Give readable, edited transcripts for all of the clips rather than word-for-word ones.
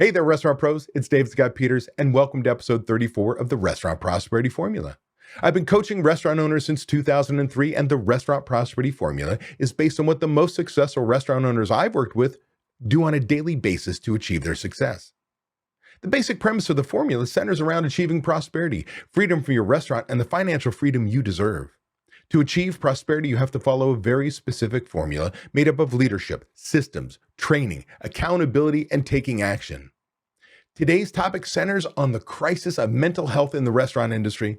Hey there, restaurant pros. It's Dave Scott Peters, and welcome to episode 34 of the Restaurant Prosperity Formula. I've been coaching restaurant owners since 2003, and the Restaurant Prosperity Formula is based on what the most successful restaurant owners I've worked with do on a daily basis to achieve their success. The basic premise of the formula centers around achieving prosperity, freedom from your restaurant, and the financial freedom you deserve. To achieve prosperity, you have to follow a very specific formula made up of leadership, systems, training, accountability, and taking action. Today's topic centers on the crisis of mental health in the restaurant industry.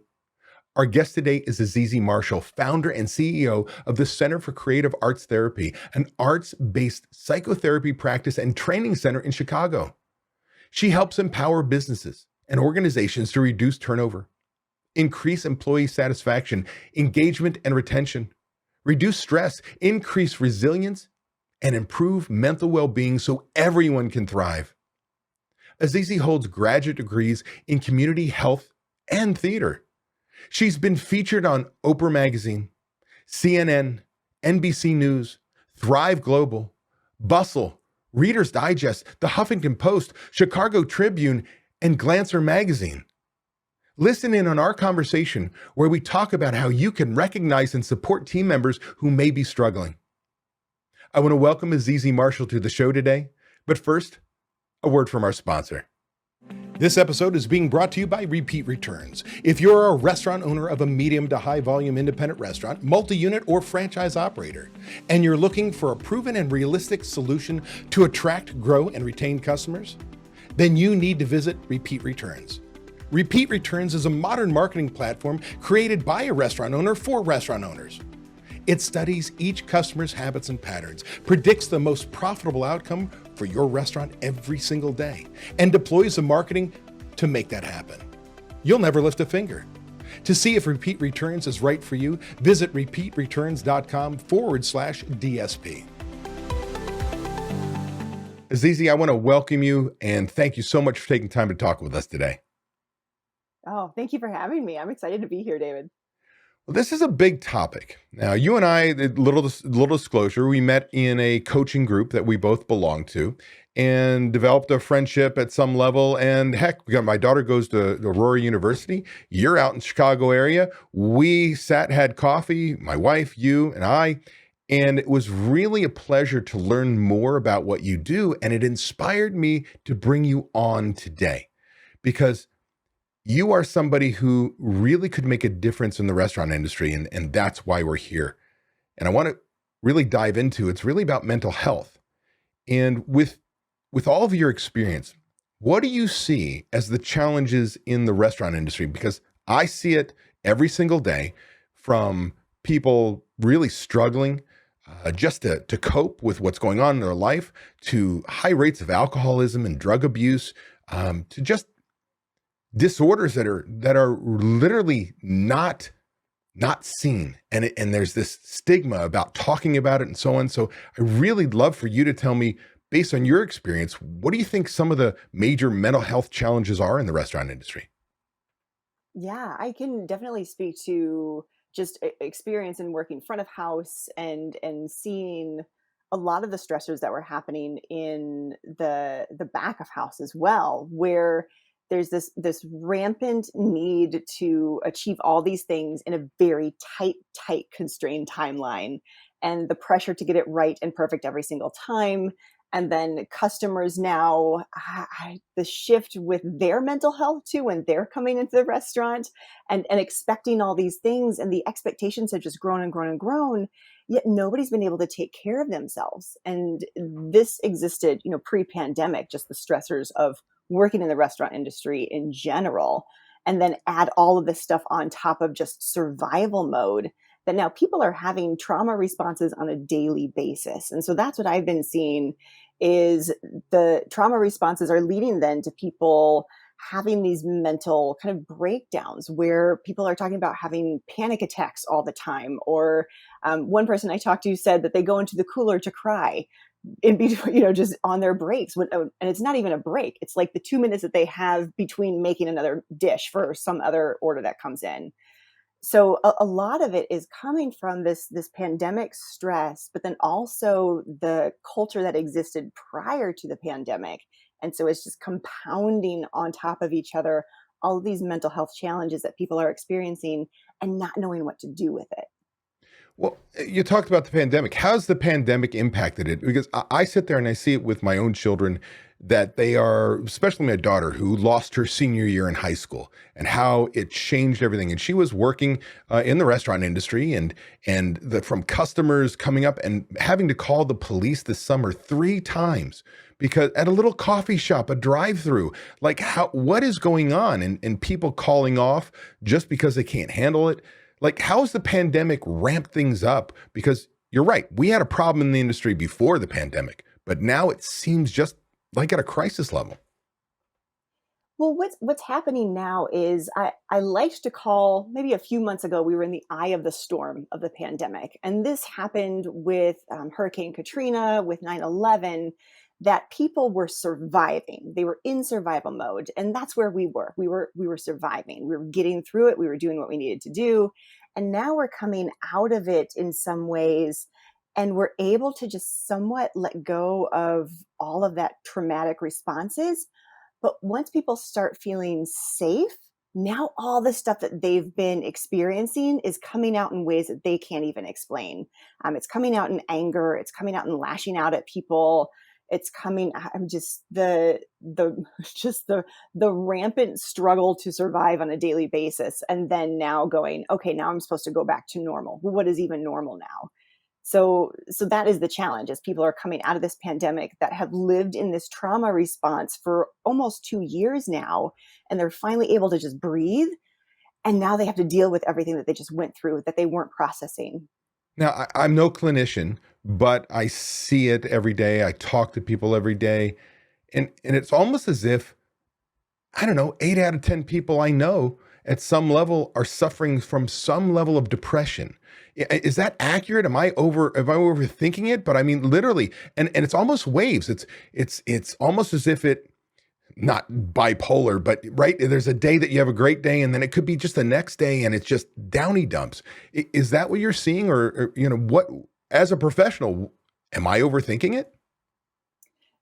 Our guest today is Azizi Marshall, founder and CEO of the Center for Creative Arts Therapy, an arts-based psychotherapy practice and training center in Chicago. She helps empower businesses and organizations to reduce turnover, increase employee satisfaction, engagement, and retention, reduce stress, increase resilience, and improve mental well-being so everyone can thrive. Azizi holds graduate degrees in community health and theater. She's been featured on Oprah Magazine, CNN, NBC News, Thrive Global, Bustle, Reader's Digest, the Huffington Post, Chicago Tribune, and Glancer Magazine. Listen in on our conversation where we talk about how you can recognize and support team members who may be struggling. I want to welcome Azizi Marshall to the show today, but first, a word from our sponsor. This episode is being brought to you by Repeat Returns. If you're a restaurant owner of a medium to high volume independent restaurant, multi-unit or franchise operator, and you're looking for a proven and realistic solution to attract, grow, and retain customers, then you need to visit Repeat Returns. Repeat Returns is a modern marketing platform created by a restaurant owner for restaurant owners. It studies each customer's habits and patterns, predicts the most profitable outcome for your restaurant every single day, and deploys the marketing to make that happen. You'll never lift a finger. To see if Repeat Returns is right for you, visit repeatreturns.com/DSP. Azizi, I want to welcome you and thank you so much for taking time to talk with us today. Oh, thank you for having me. I'm excited to be here, David. Well, this is a big topic. Now, you and I, a little disclosure, we met in a coaching group that we both belong to and developed a friendship at some level. And heck, my daughter goes to Aurora University. You're out in the Chicago area. We sat, had coffee, my wife, you, and I, and it was really a pleasure to learn more about what you do. And it inspired me to bring you on today because you are somebody who really could make a difference in the restaurant industry, and that's why we're here. And I want to really dive into, it's really about mental health. And with all of your experience, what do you see as the challenges in the restaurant industry? Because I see it every single day from people really struggling just to cope with what's going on in their life, to high rates of alcoholism and drug abuse, to just disorders that are literally not seen, and there's this stigma about talking about it and so on. So I really love for you to tell me, based on your experience, what do you think some of the major mental health challenges are in the restaurant industry? Yeah, I can definitely speak to just experience in working front of house and seeing a lot of the stressors that were happening in the back of house as well, where there's this rampant need to achieve all these things in a very tight constrained timeline, and the pressure to get it right and perfect every single time. And then customers now, the shift with their mental health too, when they're coming into the restaurant and expecting all these things, and the expectations have just grown and grown and grown, yet nobody's been able to take care of themselves. And this existed, pre-pandemic, just the stressors of working in the restaurant industry in general, and then add all of this stuff on top of just survival mode, that now people are having trauma responses on a daily basis. And so that's what I've been seeing, is the trauma responses are leading then to people having these mental kind of breakdowns where people are talking about having panic attacks all the time. Or one person I talked to said that they go into the cooler to cry in between, just on their breaks. And it's not even a break. It's like the 2 minutes that they have between making another dish for some other order that comes in. So a lot of it is coming from this pandemic stress, but then also the culture that existed prior to the pandemic And so it's just compounding on top of each other all of these mental health challenges that people are experiencing and not knowing what to do with it. Well, you talked about the pandemic. How's the pandemic impacted it? Because I sit there and I see it with my own children that they are, especially my daughter who lost her senior year in high school, and how it changed everything. And she was working in the restaurant industry, from customers coming up and having to call the police this summer 3 times because at a little coffee shop, a drive-through, like what is going on, and people calling off just because they can't handle it. Like, how's the pandemic ramped things up? Because you're right, we had a problem in the industry before the pandemic, but now it seems just like at a crisis level. Well, what's happening now is I like to call, maybe a few months ago, we were in the eye of the storm of the pandemic. And this happened with Hurricane Katrina, with 9/11, that people were surviving. They were in survival mode. And that's where we were. We were surviving. We were getting through it. We were doing what we needed to do. And now we're coming out of it in some ways. And we're able to just somewhat let go of all of that traumatic responses, but once people start feeling safe, now all the stuff that they've been experiencing is coming out in ways that they can't even explain. It's coming out in anger. It's coming out in lashing out at people. It's coming. I'm just just the rampant struggle to survive on a daily basis, and then now going, okay, now I'm supposed to go back to normal. Well, what is even normal now? So that is the challenge, as people are coming out of this pandemic that have lived in this trauma response for almost 2 years now, and they're finally able to just breathe. And now they have to deal with everything that they just went through that they weren't processing. Now, I'm no clinician, but I see it every day. I talk to people every day, and it's almost as if, I don't know, 8 out of 10 people I know at some level are suffering from some level of depression. Is that accurate? Am I overthinking it? But I mean, literally, and it's almost waves. It's almost as if it, not bipolar, but right. There's a day that you have a great day, and then it could be just the next day, and it's just downy dumps. Is that what you're seeing, or what? As a professional, am I overthinking it?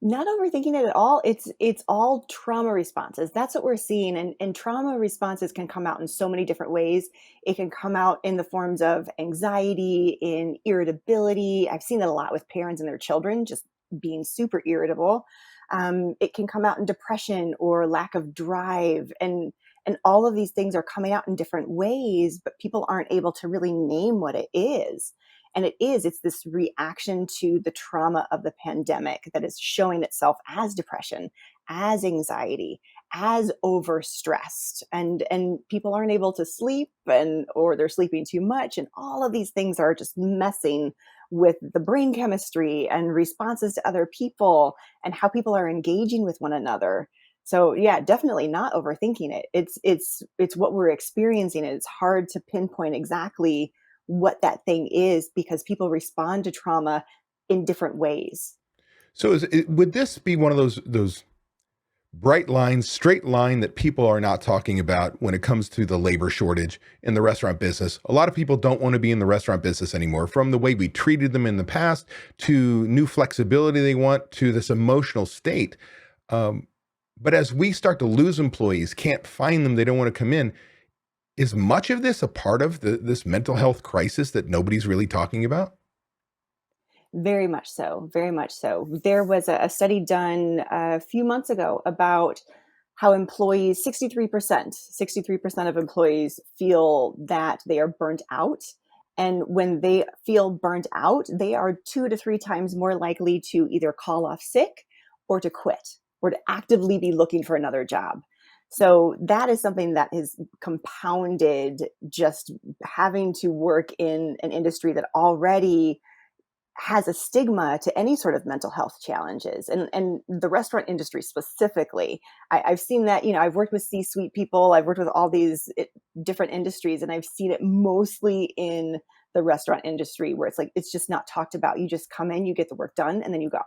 Not overthinking it at all. It's all trauma responses. That's what we're seeing. And trauma responses can come out in so many different ways. It can come out in the forms of anxiety, in irritability. I've seen it a lot with parents and their children just being super irritable. It can come out in depression or lack of drive. And all of these things are coming out in different ways, but people aren't able to really name what it is. And it's this reaction to the trauma of the pandemic that is showing itself as depression, as anxiety, as overstressed. And people aren't able to sleep, or they're sleeping too much. And all of these things are just messing with the brain chemistry and responses to other people and how people are engaging with one another. So yeah, definitely not overthinking it. It's what we're experiencing. And it's hard to pinpoint exactly what that thing is, because people respond to trauma in different ways. So would this be one of those bright lines, straight line that people are not talking about when it comes to the labor shortage in the restaurant business? A lot of people don't want to be in the restaurant business anymore, from the way we treated them in the past to new flexibility they want to this emotional state. But as we start to lose employees, can't find them, they don't want to come in. Is much of this a part of this mental health crisis that nobody's really talking about? Very much so. Very much so. There was a study done a few months ago about how employees, 63% of employees feel that they are burnt out. And when they feel burnt out, they are 2 to 3 times more likely to either call off sick or to quit or to actively be looking for another job. So that is something that is compounded, just having to work in an industry that already has a stigma to any sort of mental health challenges, and the restaurant industry specifically. I've seen that, I've worked with C-suite people, I've worked with all these different industries, and I've seen it mostly in the restaurant industry, where it's like, it's just not talked about. You just come in, you get the work done, and then you go.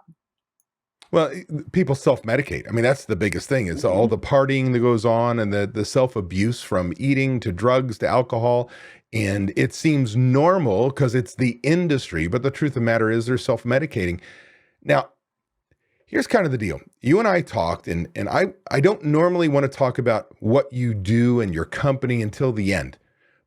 Well, people self-medicate. I mean, that's the biggest thing. It's all Mhm. the partying that goes on, and the self-abuse, from eating to drugs to alcohol. And it seems normal because it's the industry, but the truth of the matter is they're self-medicating. Now, Here's kind of the deal. You and I talked, and I don't normally want to talk about what you do and your company until the end.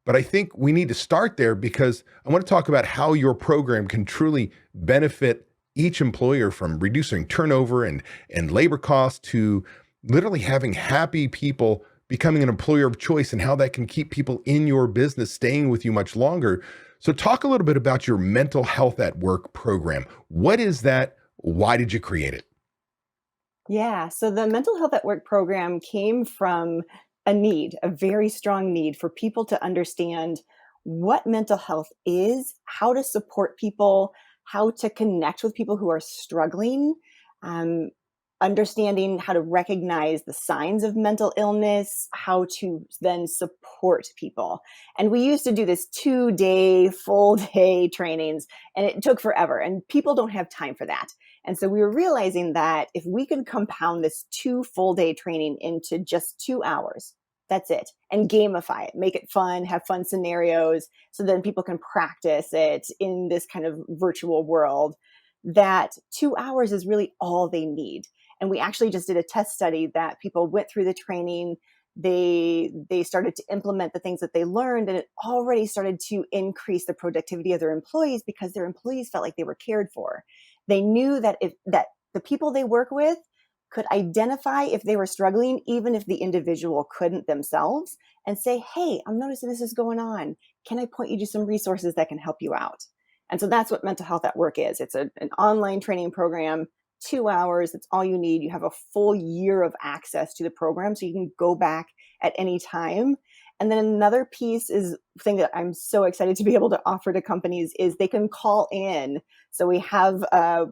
But I think we need to start there because I want to talk about how your program can truly benefit each employer, from reducing turnover and labor costs to literally having happy people becoming an employer of choice, and how that can keep people in your business staying with you much longer. So talk a little bit about your mental health at work program. What is that? Why did you create it? Yeah. So the mental health at work program came from a need, a very strong need for people to understand what mental health is, how to support people, how to connect with people who are struggling, um, understanding how to recognize the signs of mental illness, how to then support people. And we used to do this 2 day, full day trainings, and it took forever. And people don't have time for that. And so we were realizing that if we can compound this 2 full day training into just 2 hours, that's it, and gamify it, make it fun, have fun scenarios, so then people can practice it in this kind of virtual world, that 2 hours is really all they need. And we actually just did a test study that people went through the training. They started to implement the things that they learned, and it already started to increase the productivity of their employees because their employees felt like they were cared for. They knew that if that the people they work with could identify if they were struggling, even if the individual couldn't themselves, and say, hey, I'm noticing this is going on. Can I point you to some resources that can help you out? And so that's what mental health at work is. It's an online training program, 2 hours. It's all you need. You have a full year of access to the program, so you can go back at any time. And then another piece is thing that I'm so excited to be able to offer to companies is they can call in. So we have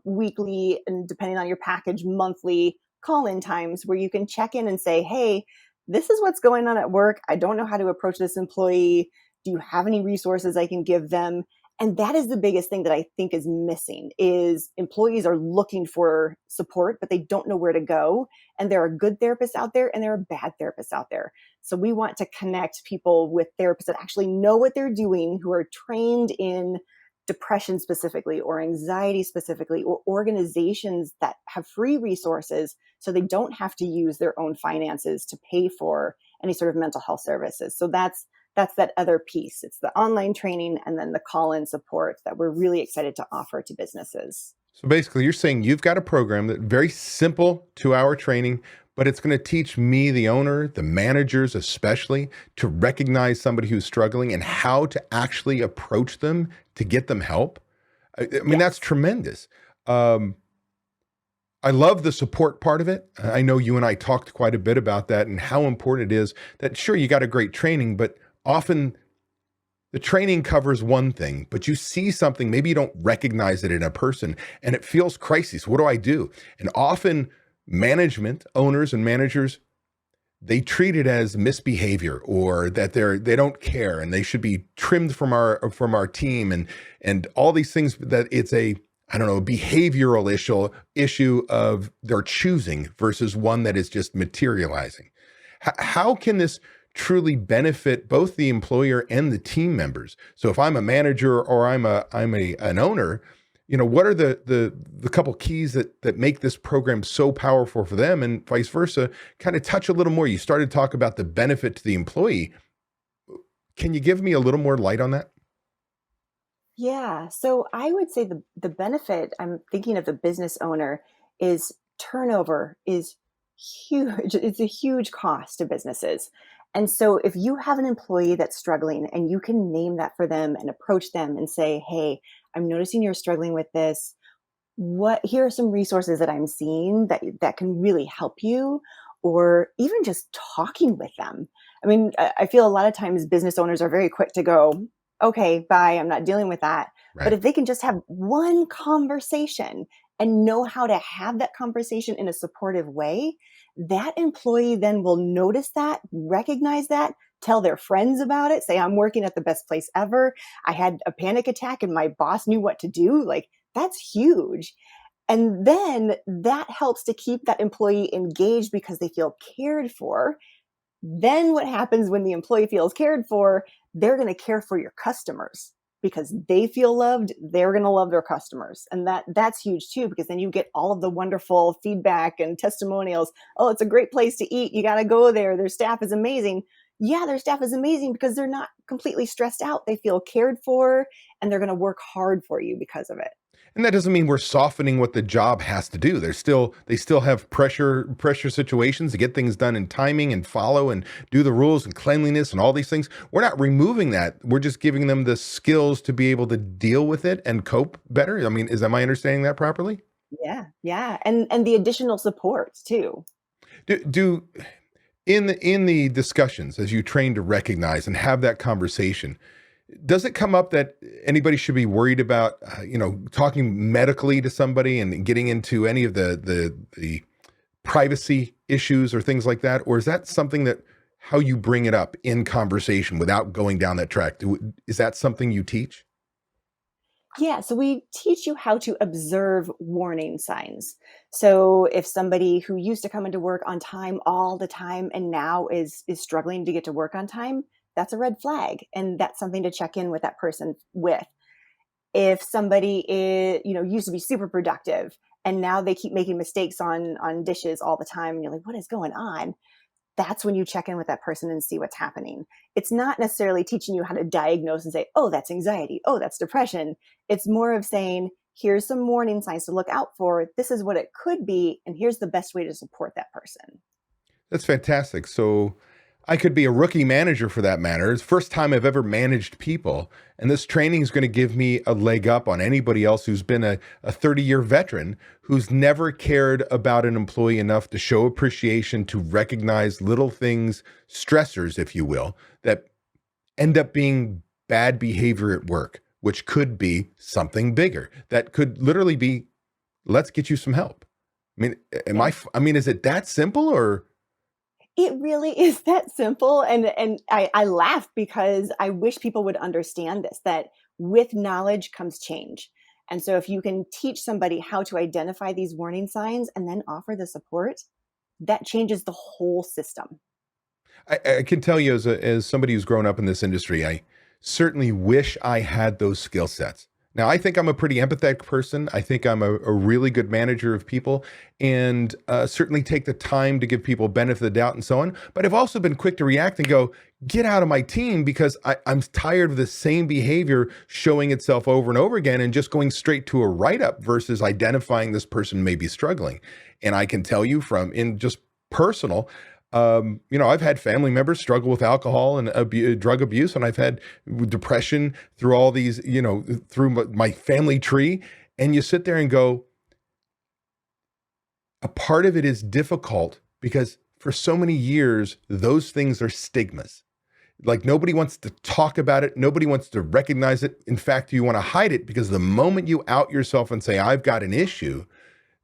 weekly, and depending on your package, monthly call-in times where you can check in and say, hey, this is what's going on at work. I don't know how to approach this employee. Do you have any resources I can give them? And that is the biggest thing that I think is missing, is employees are looking for support, but they don't know where to go. And there are good therapists out there and there are bad therapists out there. So we want to connect people with therapists that actually know what they're doing, who are trained in depression specifically, or anxiety specifically, or organizations that have free resources so they don't have to use their own finances to pay for any sort of mental health services. So that's that other piece. It's the online training and then the call-in support that we're really excited to offer to businesses. So basically, you're saying you've got a program that very simple 2 hour training, but it's going to teach me, the owner, the managers especially, to recognize somebody who's struggling and how to actually approach them to get them help. I mean, that's Yes. tremendous. Um, I love the support part of it. I know you and I talked quite a bit about that and how important it is that, sure, you got a great training, but often the training covers one thing, but you see something, maybe you don't recognize it in a person, and it feels crisis. What do I do? And often management, owners and managers, they treat it as misbehavior, or that they don't care and they should be trimmed from our team, and all these things, that it's a, I don't know, behavioral issue of their choosing versus one that is just materializing. How can this truly benefit both the employer and the team members? So if I'm a manager or I'm an owner, what are the couple keys that make this program so powerful for them, and vice versa? Kind of touch a little more. You started to talk about the benefit to the employee. Can you give me a little more light on that? Yeah. So I would say the benefit, I'm thinking of the business owner, is turnover is huge. It's a huge cost to businesses. And so if you have an employee that's struggling and you can name that for them and approach them and say, hey, I'm noticing you're struggling with this. What Here are some resources that I'm seeing that can really help you, or even just talking with them. I mean, I feel a lot of times business owners are very quick to go, okay, bye, I'm not dealing with that. But Right. if they can just have one conversation and know how to have that conversation in a supportive way, that employee then will notice that, recognize that, tell their friends about it, say, I'm working at the best place ever. I had a panic attack and my boss knew what to do. Like, that's huge. And then that helps to keep that employee engaged because they feel cared for. Then what happens when the employee feels cared for? They're going to care for your customers because they feel loved, they're going to love their customers. And that's huge too, because then you get all of the wonderful feedback and testimonials. Oh, it's a great place to eat. You got to go there. Their staff is amazing. Yeah, their staff is amazing because they're not completely stressed out. They feel cared for, and they're going to work hard for you because of it. And that doesn't mean we're softening what the job has to do. They still have pressure situations to get things done in timing and follow and do the rules and cleanliness and all these things. We're not removing that. We're just giving them the skills to be able to deal with it and cope better. I mean, am I understanding that properly? Yeah, yeah, and the additional support too. Do in the discussions as you train to recognize and have that conversation, does it come up that anybody should be worried about, talking medically to somebody and getting into any of the privacy issues or things like that? Or is that something that how you bring it up in conversation without going down that track? Is that something you teach? Yeah, so we teach you how to observe warning signs. So if somebody who used to come into work on time all the time and now is struggling to get to work on time, that's a red flag, and that's something to check in with that person with. If somebody used to be super productive and now they keep making mistakes on dishes all the time and you're like, what is going on? That's when you check in with that person and see what's happening. It's not necessarily teaching you how to diagnose and say, oh, that's anxiety. Oh, that's depression. It's more of saying, here's some warning signs to look out for. This is what it could be. And here's the best way to support that person. That's fantastic. So I could be a rookie manager for that matter. It's the first time I've ever managed people. And this training is going to give me a leg up on anybody else who's been a 30-year veteran who's never cared about an employee enough to show appreciation, to recognize little things, stressors, if you will, that end up being bad behavior at work, which could be something bigger. That could literally be, let's get you some help. I mean, Yeah. is it that simple or? It really is that simple, and I laugh because I wish people would understand this, that with knowledge comes change. And so if you can teach somebody how to identify these warning signs and then offer the support, that changes the whole system. I can tell you as somebody who's grown up in this industry, I certainly wish I had those skill sets. Now, I think I'm a pretty empathetic person. I think I'm a really good manager of people and certainly take the time to give people benefit of the doubt and so on. But I've also been quick to react and go, get out of my team because I'm tired of the same behavior showing itself over and over again and just going straight to a write-up versus identifying this person may be struggling. And I can tell you from in just personal, I've had family members struggle with alcohol and drug abuse, and I've had depression through all these, through my family tree. And you sit there and go, a part of it is difficult because for so many years, those things are stigmas. Like nobody wants to talk about it. Nobody wants to recognize it. In fact, you want to hide it because the moment you out yourself and say, I've got an issue,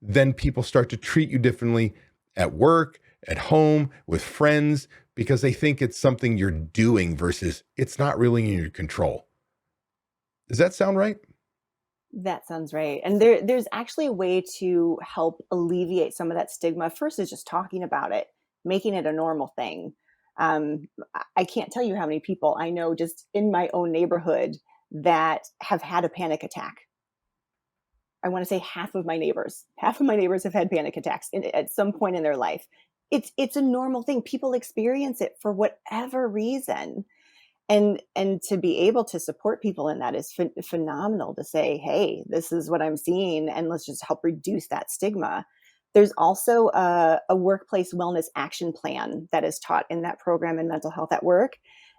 then people start to treat you differently at work, at home, with friends, because they think it's something you're doing versus it's not really in your control. Does that sound right? That sounds right. And there's actually a way to help alleviate some of that stigma. First is just talking about it, making it a normal thing. I can't tell you how many people I know just in my own neighborhood that have had a panic attack. I want to say half of my neighbors have had panic attacks at some point in their life. It's a normal thing. People experience it for whatever reason. And to be able to support people in that is phenomenal, to say, hey, this is what I'm seeing, and let's just help reduce that stigma. There's also a workplace wellness action plan that is taught in that program in mental health at work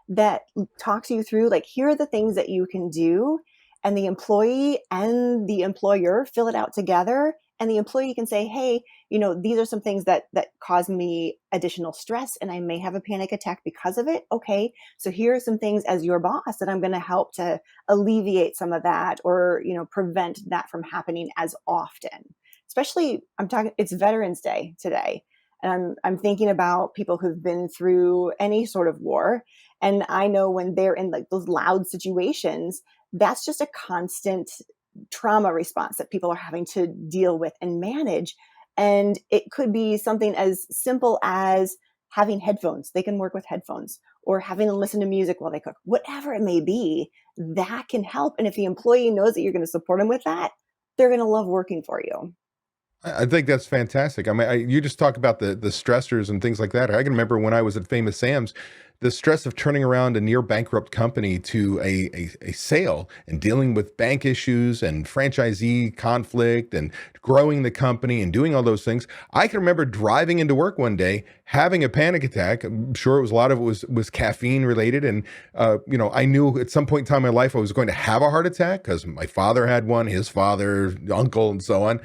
that talks you through, like, here are the things that you can do, and the employee and the employer fill it out together, and the employee can say, hey, these are some things that cause me additional stress and I may have a panic attack because of it. Okay, so here are some things as your boss that I'm going to help to alleviate some of that, or prevent that from happening as often. Especially, it's Veterans Day today, and I'm thinking about people who've been through any sort of war, and I know when they're in like those loud situations, that's just a constant trauma response that people are having to deal with and manage. And it could be something as simple as having headphones. They can work with headphones, or having them listen to music while they cook, whatever it may be, that can help. And if the employee knows that you're going to support them with that, they're going to love working for you. I think that's fantastic. I mean, you just talk about the stressors and things like that. I can remember when I was at Famous Sam's, the stress of turning around a near bankrupt company to a sale and dealing with bank issues and franchisee conflict and growing the company and doing all those things. I can remember driving into work one day, having a panic attack. I'm sure it was a lot of it was caffeine related. And, I knew at some point in time in my life, I was going to have a heart attack because my father had one, his father, uncle, and so on.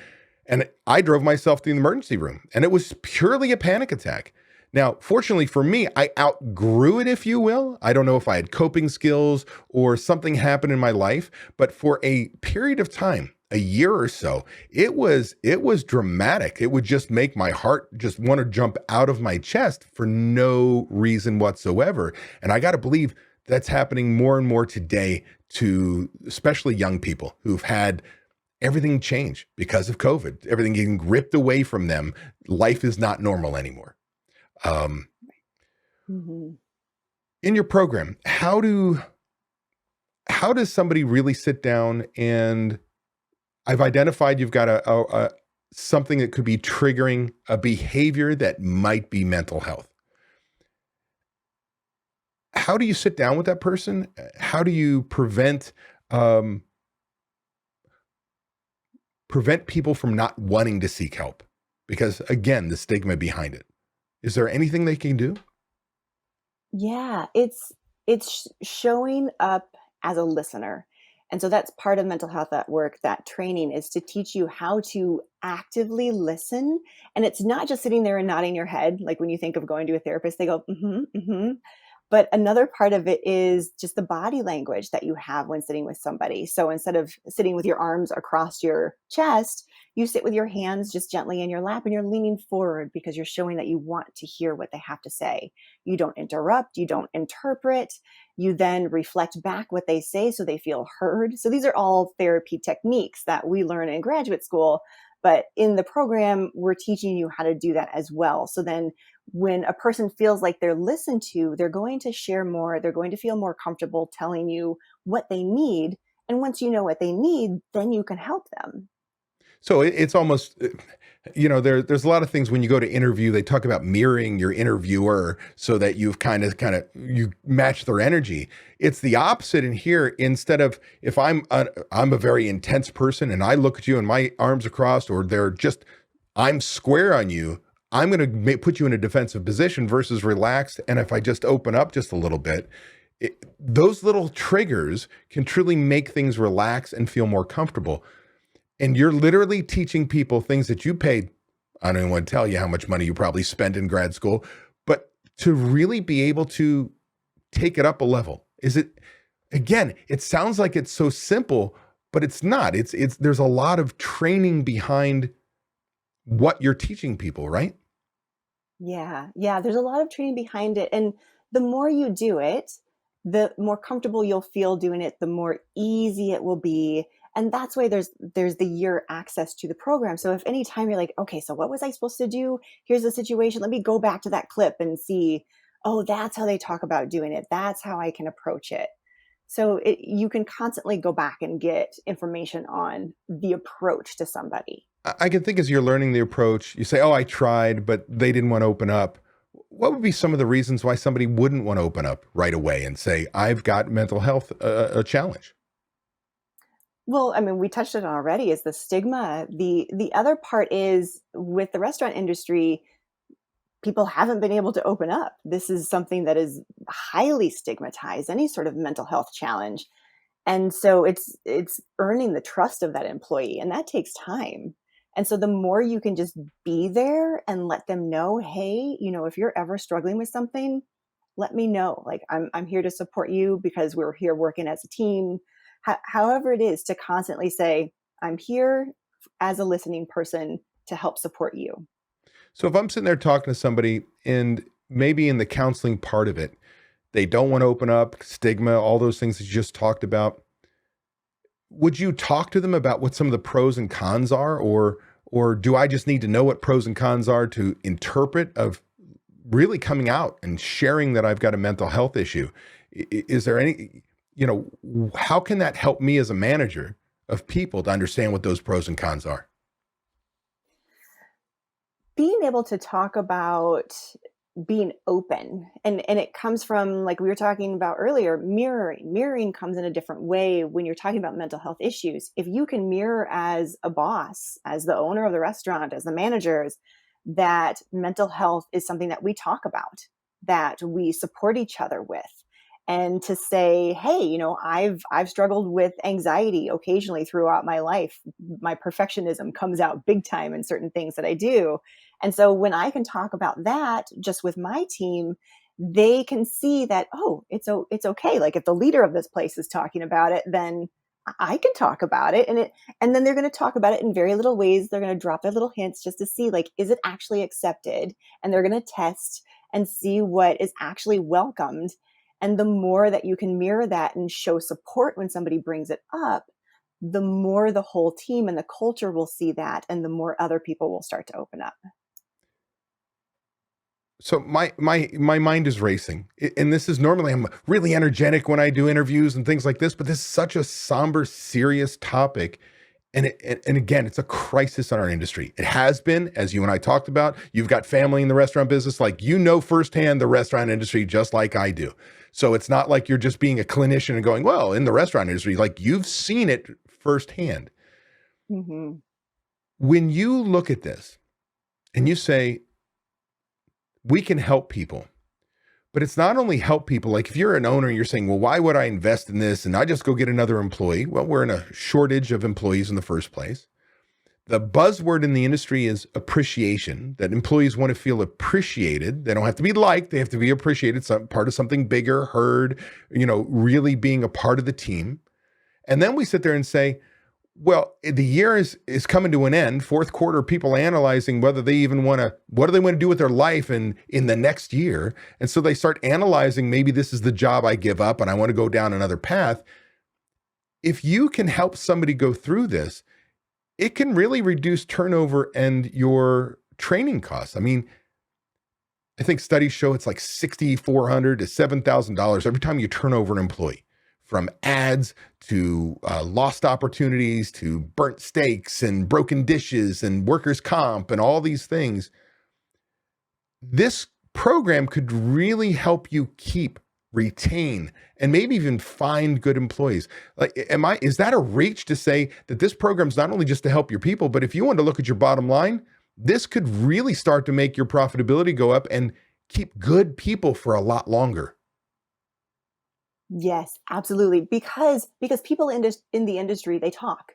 And I drove myself to the emergency room, and it was purely a panic attack. Now, fortunately for me, I outgrew it, if you will. I don't know if I had coping skills or something happened in my life, but for a period of time, a year or so, it was dramatic. It would just make my heart just want to jump out of my chest for no reason whatsoever. And I got to believe that's happening more and more today to especially young people who've had everything change because of COVID, everything getting ripped away from them. Life is not normal anymore. Mm-hmm. In your program, how does somebody really sit down and I've identified you've got a something that could be triggering a behavior that might be mental health. How do you sit down with that person? How do you prevent people from not wanting to seek help? Because again, the stigma behind it. Is there anything they can do? Yeah, it's showing up as a listener. And so that's part of mental health at work. That training is to teach you how to actively listen. And it's not just sitting there and nodding your head. Like when you think of going to a therapist, they go, mm-hmm, mm-hmm. But another part of it is just the body language that you have when sitting with somebody. So instead of sitting with your arms across your chest, you sit with your hands just gently in your lap and you're leaning forward because you're showing that you want to hear what they have to say. You don't interrupt, you don't interpret. You then reflect back what they say so they feel heard. So these are all therapy techniques that we learn in graduate school. But in the program, we're teaching you how to do that as well. So then when a person feels like they're listened to, they're going to share more. They're going to feel more comfortable telling you what they need. And once you know what they need, then you can help them. So it's almost, there's a lot of things when you go to interview, they talk about mirroring your interviewer so that you've kind of you match their energy. It's the opposite in here. Instead of if I'm a very intense person and I look at you and my arms are crossed, or I'm square on you, I'm going to put you in a defensive position versus relaxed. And if I just open up just a little bit, those little triggers can truly make things relax and feel more comfortable. And you're literally teaching people things that you paid. I don't even want to tell you how much money you probably spent in grad school, but to really be able to take it up a level. It sounds like it's so simple, but it's not. There's a lot of training behind what you're teaching people, right? Yeah. Yeah. There's a lot of training behind it. And the more you do it, the more comfortable you'll feel doing it, the more easy it will be. And that's why there's the year access to the program. So if any time you're like, okay, so what was I supposed to do? Here's the situation. Let me go back to that clip and see, oh, that's how they talk about doing it. That's how I can approach it. So you can constantly go back and get information on the approach to somebody. I can think as you're learning the approach, you say, oh, I tried, but they didn't want to open up. What would be some of the reasons why somebody wouldn't want to open up right away and say, I've got mental health, a challenge? Well, I mean, we touched it on already, is the stigma. The other part is with the restaurant industry, people haven't been able to open up. This is something that is highly stigmatized, any sort of mental health challenge. And so it's earning the trust of that employee, and that takes time. And so the more you can just be there and let them know, hey, if you're ever struggling with something, let me know. Like I'm here to support you because we're here working as a team. However it is, to constantly say, I'm here as a listening person to help support you. So if I'm sitting there talking to somebody and maybe in the counseling part of it, they don't want to open up, stigma, all those things that you just talked about, would you talk to them about what some of the pros and cons are? Or do I just need to know what pros and cons are to interpret of really coming out and sharing that I've got a mental health issue. Is there any, how can that help me as a manager of people to understand what those pros and cons are? Being able to talk about being open, and it comes from, like we were talking about earlier, mirroring comes in a different way when you're talking about mental health issues. If you can mirror as a boss, as the owner of the restaurant, as the managers, that mental health is something that we talk about, that we support each other with, and to say, hey, I've struggled with anxiety occasionally throughout my life. My perfectionism comes out big time in certain things that I do. And so when I can talk about that just with my team, they can see that, oh, it's okay. Like if the leader of this place is talking about it, then I can talk about it. And then they're going to talk about it in very little ways. They're going to drop their little hints just to see, like, is it actually accepted? And they're going to test and see what is actually welcomed. And the more that you can mirror that and show support when somebody brings it up, the more the whole team and the culture will see that, and the more other people will start to open up. So my mind is racing, and this is normally I'm really energetic when I do interviews and things like this, but this is such a somber, serious topic, and again, it's a crisis in our industry. It has been, as you and I talked about. You've got family in the restaurant business, like firsthand the restaurant industry just like I do. So it's not like you're just being a clinician and going, well, in the restaurant industry, like you've seen it firsthand. Mm-hmm. When you look at this and you say, we can help people. But it's not only help people. Like if you're an owner and you're saying, well, why would I invest in this and I just go get another employee? Well, we're in a shortage of employees in the first place. The buzzword in the industry is appreciation, that employees want to feel appreciated. They don't have to be liked. They have to be appreciated, some part of something bigger, heard, really being a part of the team. And then we sit there and say, well, the year is coming to an end. Fourth quarter, people analyzing whether they even what do they want to do with their life in the next year. And so they start analyzing, maybe this is the job I give up and I want to go down another path. If you can help somebody go through this, it can really reduce turnover and your training costs. I mean, I think studies show it's like $6,400 to $7,000 every time you turn over an employee. From ads to lost opportunities to burnt steaks and broken dishes and workers' comp and all these things. This program could really help you keep, retain, and maybe even find good employees. Like, is that a reach to say that this program's not only just to help your people, but if you want to look at your bottom line, this could really start to make your profitability go up and keep good people for a lot longer. Yes, absolutely. Because people in the industry, they talk.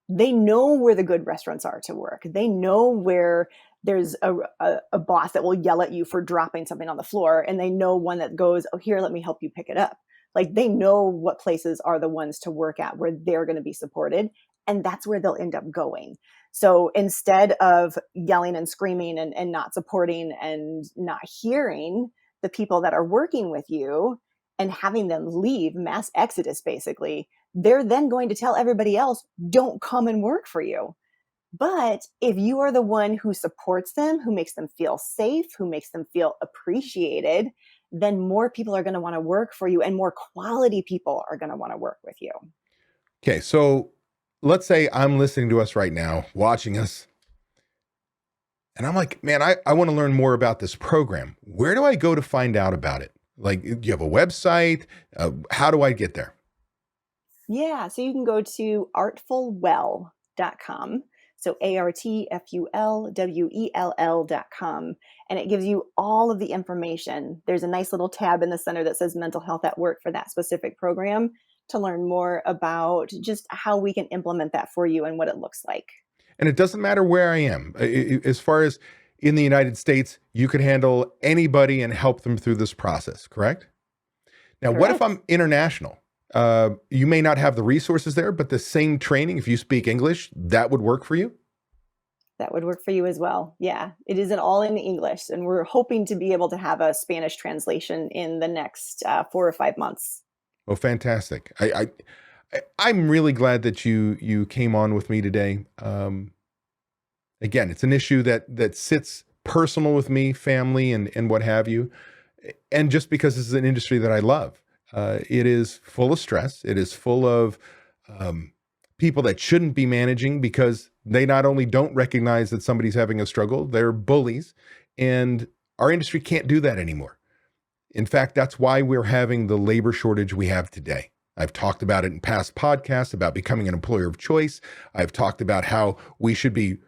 They know where the good restaurants are to work. They know where there's a boss that will yell at you for dropping something on the floor, and they know one that goes, "Oh, here, let me help you pick it up." Like they know what places are the ones to work at where they're going to be supported, and that's where they'll end up going. So instead of yelling and screaming and not supporting and not hearing the people that are working with you, and having them leave, mass exodus basically, they're then going to tell everybody else, don't come and work for you. But if you are the one who supports them, who makes them feel safe, who makes them feel appreciated, then more people are going to want to work for you, and more quality people are going to want to work with you. Okay, so let's say I'm listening to us right now, watching us, and I'm like, man, I want to learn more about this program. Where do I go to find out about it? Like, do you have a website? How do I get there? Yeah, so you can go to artfulwell.com. So ARTFULWELL.com. And it gives you all of the information. There's a nice little tab in the center that says mental health at work for that specific program to learn more about just how we can implement that for you and what it looks like. And it doesn't matter where I am. As far as in the United States, you could handle anybody and help them through this process, correct? Now, Correct. What if I'm international? You may not have the resources there, but the same training, if you speak English, that would work for you? That would work for you as well. Yeah, it isn't all in English, and we're hoping to be able to have a Spanish translation in the next 4 or 5 months. Oh, fantastic. I'm really glad that you came on with me today. Again, it's an issue that sits personal with me, family, and what have you. And just because this is an industry that I love, it is full of stress. It is full of people that shouldn't be managing because they not only don't recognize that somebody's having a struggle, they're bullies. And our industry can't do that anymore. In fact, that's why we're having the labor shortage we have today. I've talked about it in past podcasts about becoming an employer of choice. I've talked about how we should be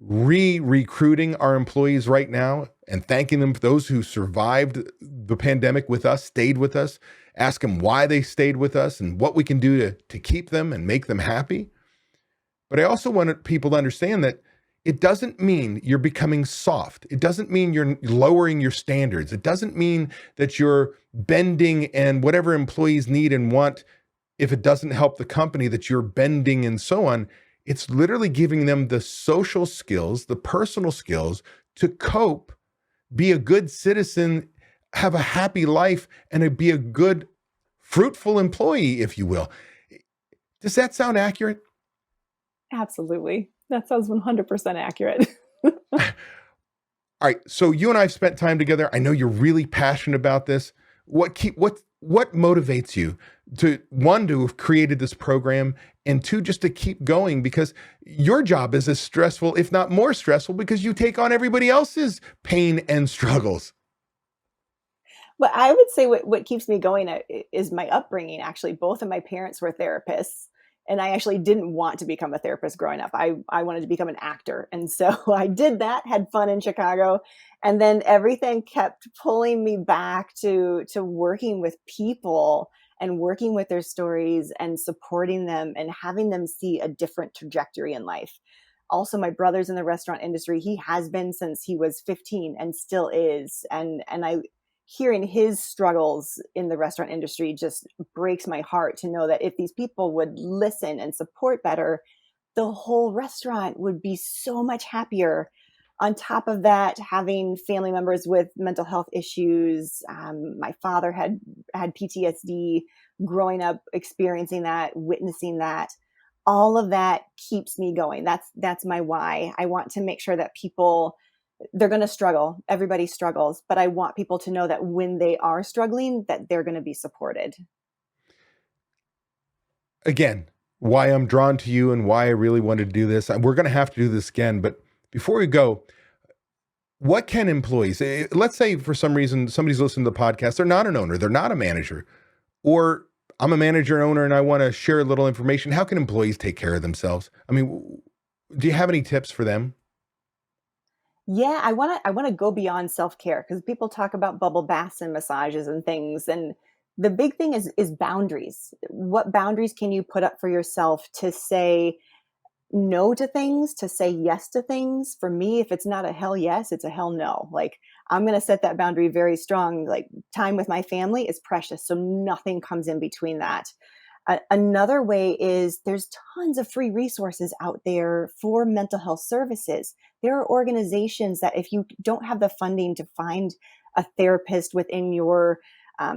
recruiting our employees right now and thanking them for those who survived the pandemic with us, stayed with us, ask them why they stayed with us and what we can do to keep them and make them happy. But I also want people to understand that it doesn't mean you're becoming soft. It doesn't mean you're lowering your standards. It doesn't mean that you're bending and whatever employees need and want, if it doesn't help the company, that you're bending and so on. It's literally giving them the social skills, the personal skills to cope, be a good citizen, have a happy life, and be a good, fruitful employee, if you will. Does that sound accurate? Absolutely. That sounds 100% accurate. All right. So you and I have spent time together. I know you're really passionate about this. What motivates you to, one, to have created this program, and two, just to keep going? Because your job is as stressful, if not more stressful, because you take on everybody else's pain and struggles. But I would say what keeps me going is my upbringing. Actually, both of my parents were therapists, and I actually didn't want to become a therapist growing up. I wanted to become an actor, and so I did that. Had fun in Chicago, and then everything kept pulling me back to working with people and working with their stories and supporting them and having them see a different trajectory in life. Also, my brother's in the restaurant industry. He has been since he was 15 and still is. And I hearing his struggles in the restaurant industry just breaks my heart to know that if these people would listen and support better, the whole restaurant would be so much happier. On top of that, having family members with mental health issues, my father had PTSD growing up, experiencing that, witnessing that. All of that keeps me going. That's my why. I want to make sure that people, they're going to struggle. Everybody struggles, but I want people to know that when they are struggling, that they're going to be supported. Again, why I'm drawn to you and why I really wanted to do this. We're going to have to do this again, but before we go, what can employees, let's say for some reason somebody's listening to the podcast, they're not an owner, they're not a manager, or I'm a manager and owner and I want to share a little information. How can employees take care of themselves? I mean, do you have any tips for them? Yeah, I want to go beyond self-care because people talk about bubble baths and massages and things, and the big thing is boundaries. What boundaries can you put up for yourself to say no to things, to say yes to things? For me, if it's not a hell yes, it's a hell no. Like, I'm going to set that boundary very strong. Like, time with my family is precious, so nothing comes in between that. Another way is there's tons of free resources out there for mental health services. There are organizations that if you don't have the funding to find a therapist within your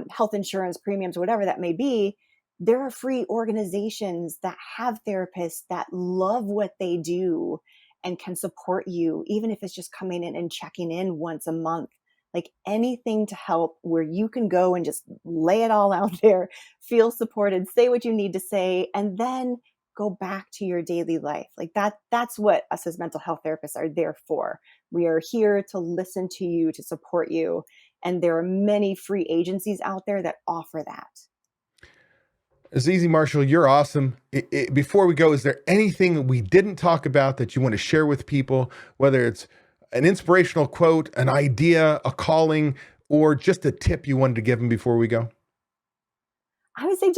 health insurance premiums, whatever that may be, there are free organizations that have therapists that love what they do and can support you, even if it's just coming in and checking in once a month. Like, anything to help where you can go and just lay it all out there, feel supported, say what you need to say, and then go back to your daily life. Like, that's what us as mental health therapists are there for. We are here to listen to you, to support you. And there are many free agencies out there that offer that. Azizi Marshall, you're awesome. Before we go, is there anything we didn't talk about that you want to share with people, whether it's an inspirational quote, an idea, a calling, or just a tip you wanted to give them before we go? I would say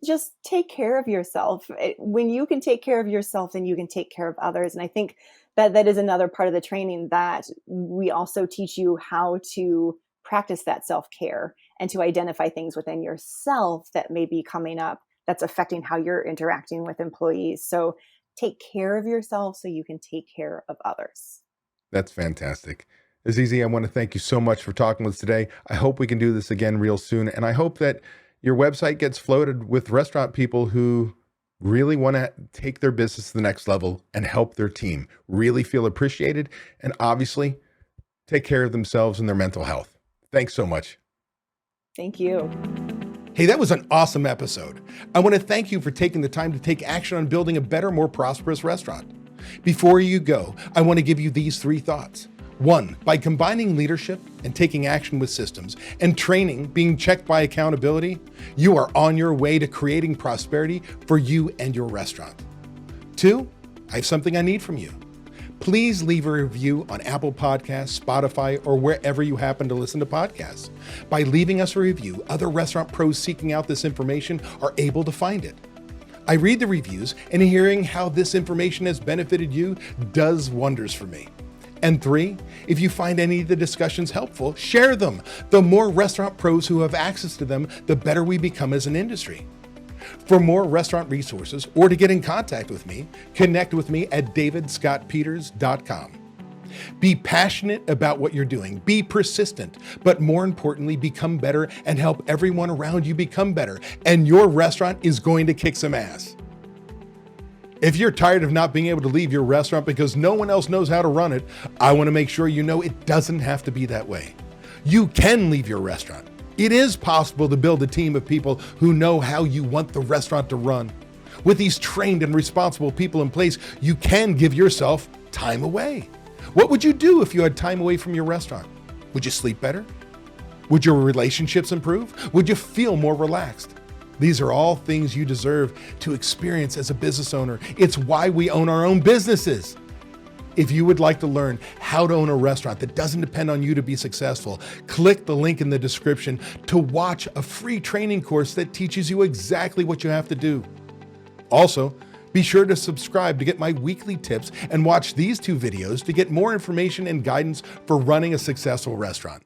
just take care of yourself. When you can take care of yourself, then you can take care of others. And I think that is another part of the training, that we also teach you how to practice that self-care and to identify things within yourself that may be coming up that's affecting how you're interacting with employees. So take care of yourself so you can take care of others. That's fantastic. Azizi, I want to thank you so much for talking with us today. I hope we can do this again real soon. And I hope that your website gets floated with restaurant people who really want to take their business to the next level and help their team really feel appreciated. And obviously, take care of themselves and their mental health. Thanks so much. Thank you. Hey, that was an awesome episode. I want to thank you for taking the time to take action on building a better, more prosperous restaurant. Before you go, I want to give you these 3 thoughts. 1, by combining leadership and taking action with systems and training being checked by accountability, you are on your way to creating prosperity for you and your restaurant. 2, I have something I need from you. Please leave a review on Apple Podcasts, Spotify, or wherever you happen to listen to podcasts. By leaving us a review, other restaurant pros seeking out this information are able to find it. I read the reviews, and hearing how this information has benefited you does wonders for me. And 3, if you find any of the discussions helpful, share them. The more restaurant pros who have access to them, the better we become as an industry. For more restaurant resources or to get in contact with me, connect with me at davidscottpeters.com. Be passionate about what you're doing, be persistent, but more importantly, become better and help everyone around you become better, and your restaurant is going to kick some ass. If you're tired of not being able to leave your restaurant because no one else knows how to run it, I want to make sure you know it doesn't have to be that way. You can leave your restaurant. It is possible to build a team of people who know how you want the restaurant to run. With these trained and responsible people in place, you can give yourself time away. What would you do if you had time away from your restaurant? Would you sleep better? Would your relationships improve? Would you feel more relaxed? These are all things you deserve to experience as a business owner. It's why we own our own businesses. If you would like to learn how to own a restaurant that doesn't depend on you to be successful, click the link in the description to watch a free training course that teaches you exactly what you have to do. Also, be sure to subscribe to get my weekly tips and watch these 2 videos to get more information and guidance for running a successful restaurant.